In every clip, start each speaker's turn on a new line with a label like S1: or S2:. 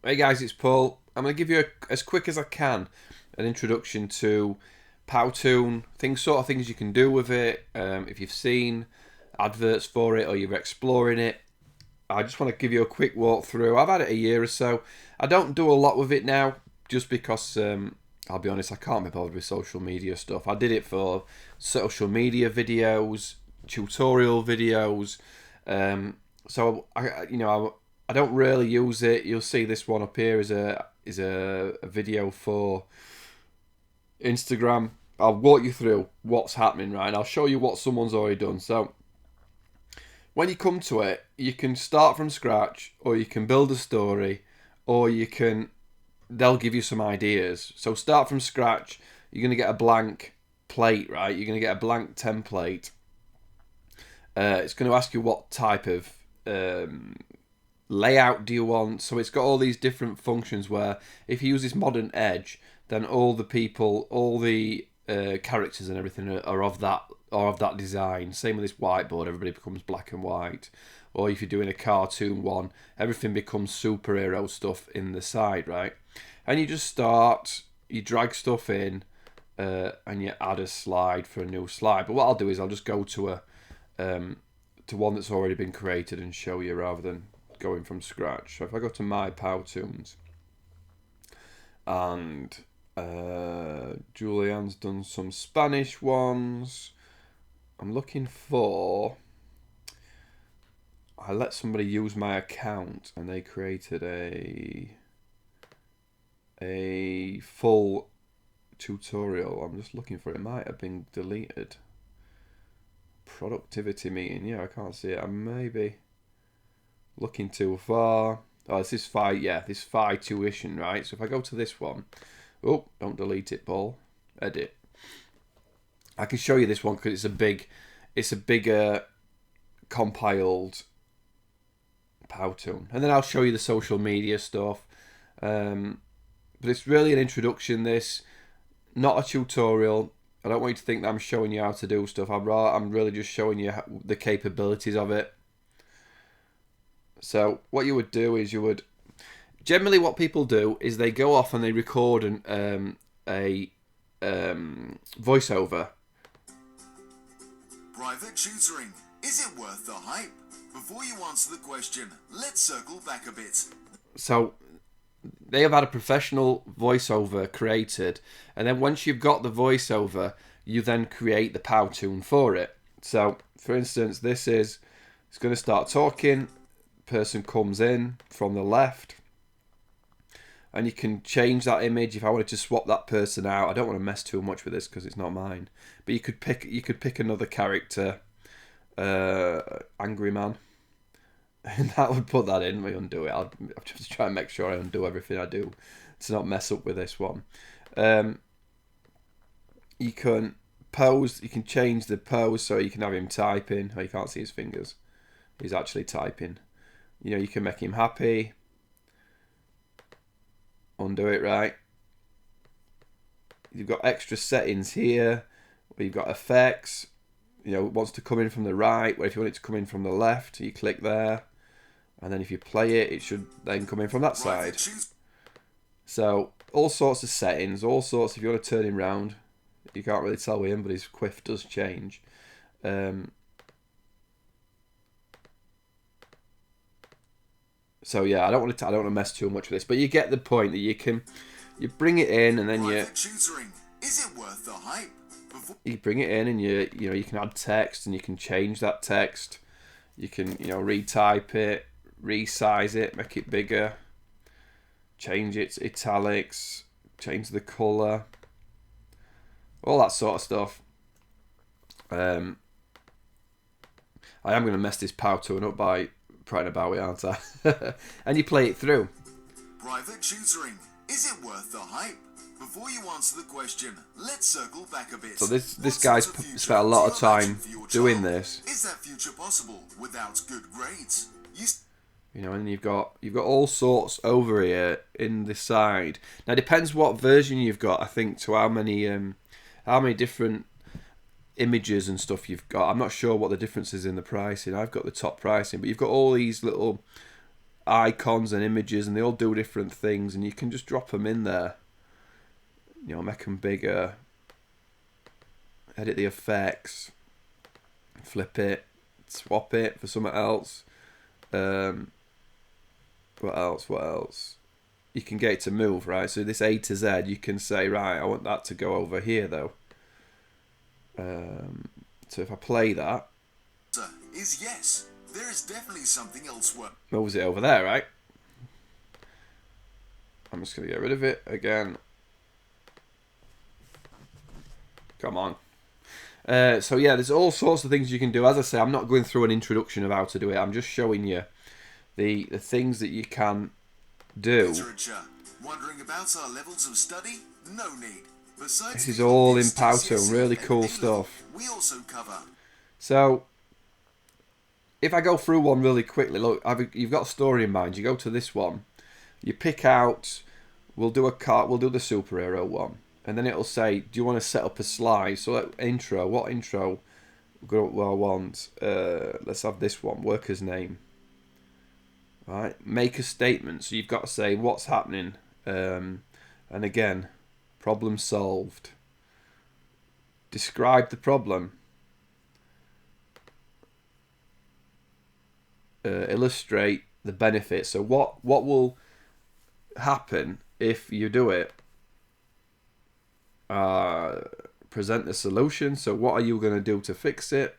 S1: Hey guys, it's Paul. I'm going to give you, as quick as I can, an introduction to Powtoon, sort of things you can do with it, if you've seen adverts for it or you're exploring it. I just want to give you a quick walkthrough. I've had it a year or so. I don't do a lot with it now, just because, I'll be honest, I can't be bothered with social media stuff. I did it for social media videos, tutorial videos, so I don't really use it. You'll see this one up here is a video for Instagram. I'll walk you through what's happening, right? And I'll show you what someone's already done. So when you come to it, you can start from scratch, or you can build a story, or they'll give you some ideas. So start from scratch. You're going to get a blank plate, right? You're going to get a blank template. It's going to ask you what type of layout do you want. So it's got all these different functions where if you use this modern edge, then all the characters and everything are of that design. Same with this whiteboard, everybody becomes black and white. Or if you're doing a cartoon one, everything becomes superhero stuff in the side, right? And you just start, you drag stuff in, and you add a slide for a new slide. But what I'll do is I'll just go to one that's already been created and show you rather than going from scratch. So if I go to my Powtoons, and Julianne's done some Spanish ones. I'm looking for... I let somebody use my account and they created a full tutorial. I'm just looking for it. It might have been deleted. Productivity meeting. Yeah, I can't see it. I may be looking too far. Oh, this is this Phi tuition, right? So if I go to this one, oh, don't delete it, Paul. Edit. I can show you this one because it's a bigger compiled Powtoon, and then I'll show you the social media stuff. But it's really an introduction. This, not a tutorial. I don't want you to think that I'm showing you how to do stuff. I'm really just showing you the capabilities of it. So what you would do is generally what people do is they go off and they record a voiceover.
S2: Private tutoring. Is it worth the hype? Before you answer the question, let's circle back a bit.
S1: So they have had a professional voiceover created, and then once you've got the voiceover, you then create the Powtoon for it. So for instance, it's going to start talking. Person comes in from the left, and you can change that image. If I wanted to swap that person out, I don't want to mess too much with this because it's not mine, but you could pick another character, angry man, and that would put that in. We undo it. I'll just try and make sure I undo everything I do to not mess up with this one. You can pose. You can change the pose so you can have him typing. Oh, you can't see his fingers. He's actually typing. You can make him happy. Undo it, right? You've got extra settings here. Where you've got effects. It wants to come in from the right. Where if you want it to come in from the left, you click there. And then if you play it, it should then come in from that side. So, all sorts of settings. All sorts, if you want to turn him round. You can't really tell with him, but his quiff does change. So yeah, I don't want to mess too much with this, but you get the point that you bring it in and then
S2: tutoring. Is it worth the hype?
S1: You bring it in and you can add text and you can change that text. You can retype it, resize it, make it bigger, change its italics, change the color, all that sort of stuff. I am going to mess this Powtoon up by prattling about it, aren't I? And you play it through.
S2: Private tutoring. Is it worth the hype? Before you answer the question, let's circle back a bit.
S1: So this guy's spent a lot of time doing this.
S2: Is that future possible without good grades?
S1: And you've got all sorts over here in the side. Now it depends what version you've got. I think to how many different images and stuff you've got. I'm not sure what the difference is in the pricing. I've got the top pricing, but you've got all these little icons and images, and they all do different things, and you can just drop them in there. Make them bigger, edit the effects, flip it, swap it for something else. What else? You can get it to move, right? So this A to Z, you can say, right, I want that to go over here, though. So if I play that,
S2: is yes. There is definitely something else.
S1: Moves it over there, right? I'm just going to get rid of it again. Come on. So yeah, there's all sorts of things you can do. As I say, I'm not going through an introduction of how to do it. I'm just showing you the things that you can do.
S2: Wondering about our levels of study? No need. Besides,
S1: this is all in Powtoon. Really cool stuff.
S2: We also cover.
S1: So if I go through one really quickly, look, you've got a story in mind. You go to this one. You pick out. We'll do the superhero one. And then it'll say, do you want to set up a slide? So intro, what intro will I want? Let's have this one, worker's name. Right, make a statement. So you've got to say what's happening. And again, problem solved. Describe the problem. Illustrate the benefits. So what will happen if you do it? Present the solution. So what are you going to do to fix it?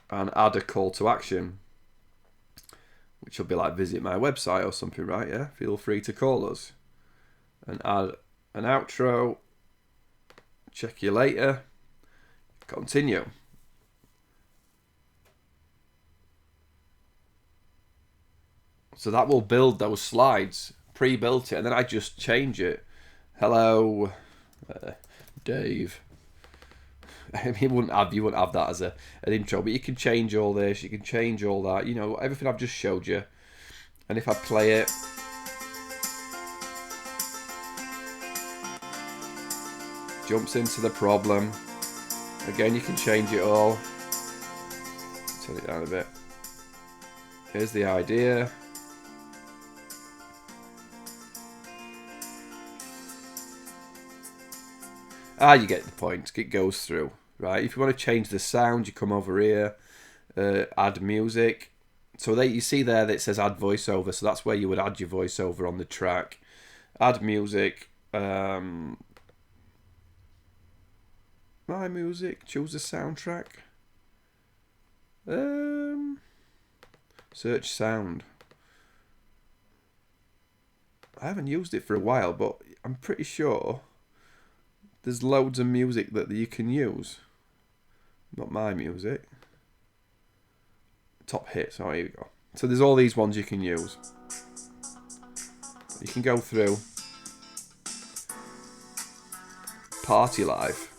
S1: And add a call to action, which will be like visit my website or something, right? Yeah, feel free to call us. And add an outro. Check you later. Continue. So that will build those slides, pre-built it, and then I just change it. Hello, Dave. I mean, you wouldn't have that as an intro, but you can change all this, you can change all that, everything I've just showed you. And if I play it, jumps into the problem. Again, you can change it all. Turn it down a bit. Here's the idea. You get the point. It goes through, right? If you want to change the sound, you come over here, add music. So there you see there that it says add voiceover. So that's where you would add your voiceover on the track. Add music. My music. Choose a soundtrack. Search sound. I haven't used it for a while, but I'm pretty sure there's loads of music that you can use. Not my music. Top hits. Oh, here we go. So there's all these ones you can use. You can go through. Party Life.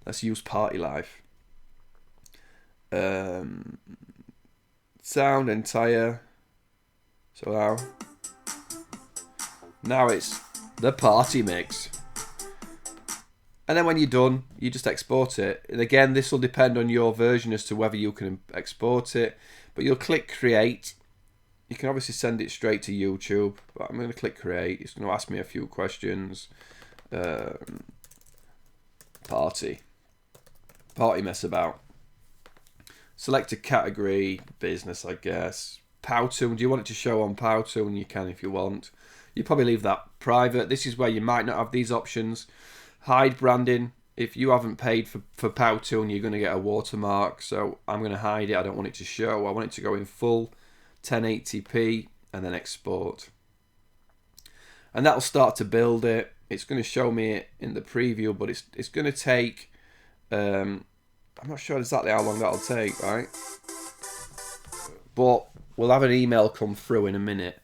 S1: Let's use Party Life. Sound entire. So now it's the party mix. And then when you're done, you just export it. And again, this will depend on your version as to whether you can export it. But you'll click create. You can obviously send it straight to YouTube. But I'm going to click create. It's going to ask me a few questions. Party mess about. Select a category, business, I guess. Powtoon. Do you want it to show on Powtoon? You can if you want. You probably leave that private. This is where you might not have these options. Hide branding. If you haven't paid for Powtoon, you're going to get a watermark. So I'm going to hide it. I don't want it to show. I want it to go in full 1080p and then export. And that'll start to build it. It's going to show me it in the preview, but it's going to take... I'm not sure exactly how long that'll take, right? But we'll have an email come through in a minute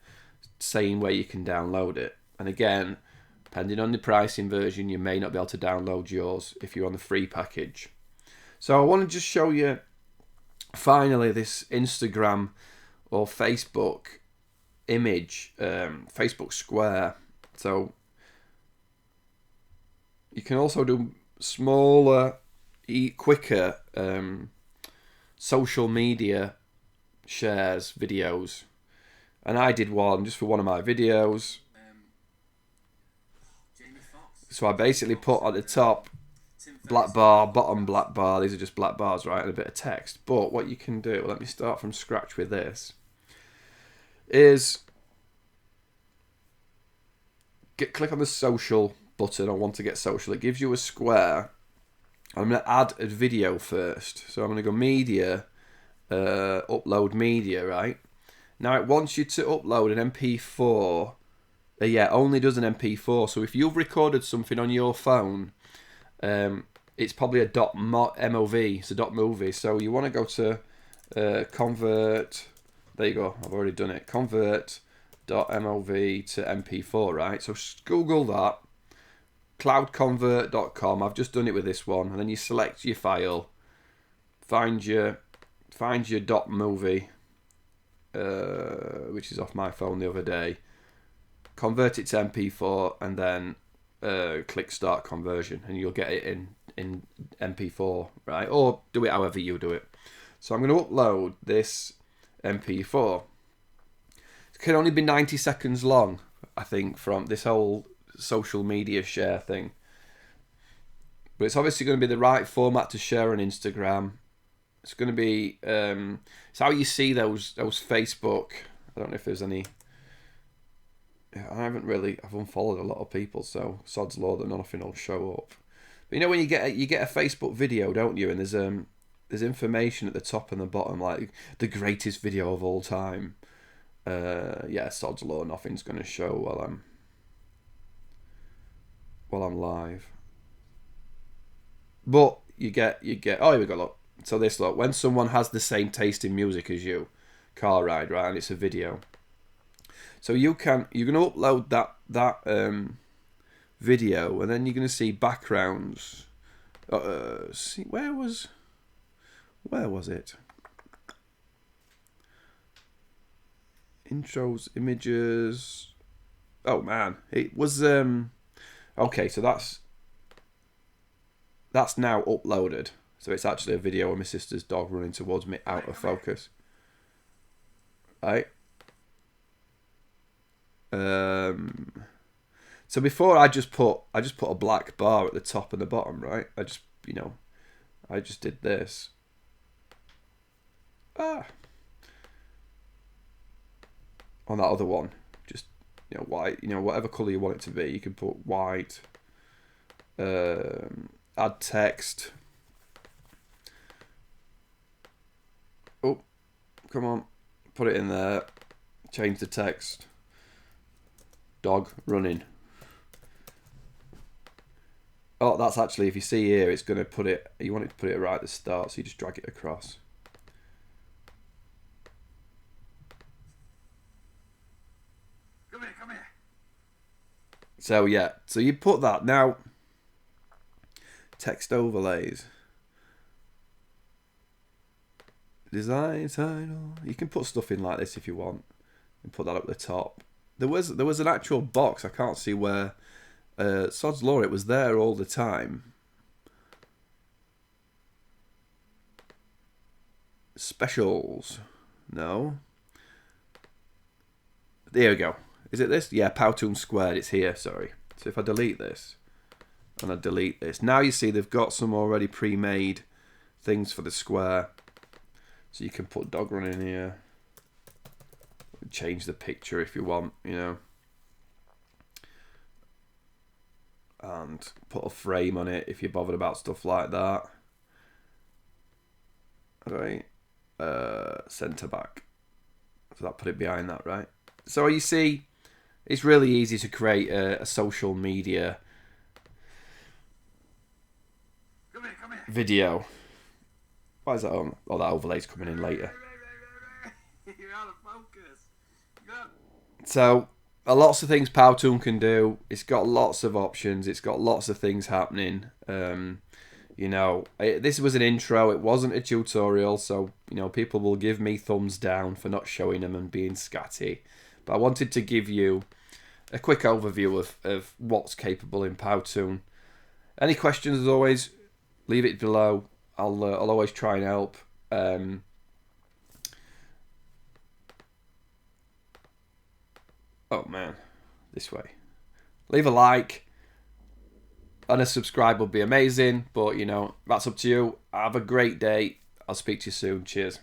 S1: saying where you can download it. And again, depending on the pricing version, you may not be able to download yours if you're on the free package. So I want to just show you, finally, this Instagram or Facebook image, Facebook Square. So you can also do smaller, quicker social media shares videos, and I did one just for one of my videos. So I basically put at the top black bar, bottom black bar. These are just black bars, right, and a bit of text. But what you can do, let me start from scratch with this, is click on the social button. I want to get social. It gives you a square. I'm going to add a video first. So I'm going to go media, upload media, right? Now it wants you to upload an MP4. Only does an MP4. So if you've recorded something on your phone, it's probably a .mov. It's a .movie. So you want to go to convert. There you go. I've already done it. Convert .mov to MP4, right? So Google that. Cloudconvert.com. I've just done it with this one, and then you select your file. Find your .movie, which is off my phone the other day. Convert it to MP4, and then click Start Conversion, and you'll get it in MP4, right? Or do it however you do it. So I'm going to upload this MP4. It can only be 90 seconds long, I think, from this whole social media share thing. But it's obviously going to be the right format to share on Instagram. It's going to be it's how you see those Facebook. I don't know if there's any. I I've unfollowed a lot of people, so sod's law that nothing will show up. But you know when you get a Facebook video, don't you? And there's information at the top and the bottom, like the greatest video of all time. Sod's law, nothing's going to show while I'm live. But you get. Oh, here we go. Look. So look, when someone has the same taste in music as you, car ride, right, and it's a video. So you're going to upload that video, and then you're going to see backgrounds. See where was it? Intros, images. Oh man, it was okay. So that's now uploaded. So it's actually a video of my sister's dog running towards me out of focus. Right. So before I just put a black bar at the top and the bottom, right? I just did this. On that other one, just white, whatever color you want it to be. You can put white. Add text. Oh, come on, put it in there. Change the text. Dog running. Oh, that's actually, if you see here, it's going to put it, you want it to put it right at the start, so you just drag it across. Come here. So yeah, so you put that. Now, text overlays. Design title. You can put stuff in like this if you want, and put that up the top. There was an actual box. I can't see where. Sod's law, it was there all the time. Specials. No. There we go. Is it this? Yeah, Powtoon squared. It's here, sorry. So if I delete this, and I delete this. Now you see they've got some already pre-made things for the square. So you can put dog run in here. Change the picture if you want, and put a frame on it if you're bothered about stuff like that. Alright. Center back. So that put it behind that, right? So you see, it's really easy to create a social media video. Why is that on? Oh, that overlay's coming in later. You're out of focus. So, lots of things Powtoon can do. It's got lots of options. It's got lots of things happening. This was an intro. It wasn't a tutorial, so people will give me thumbs down for not showing them and being scatty. But I wanted to give you a quick overview of what's capable in Powtoon. Any questions, as always, leave it below. I'll always try and help. Oh man, this way. Leave a like and a subscribe would be amazing, but you know, that's up to you. Have a great day. I'll speak to you soon. Cheers.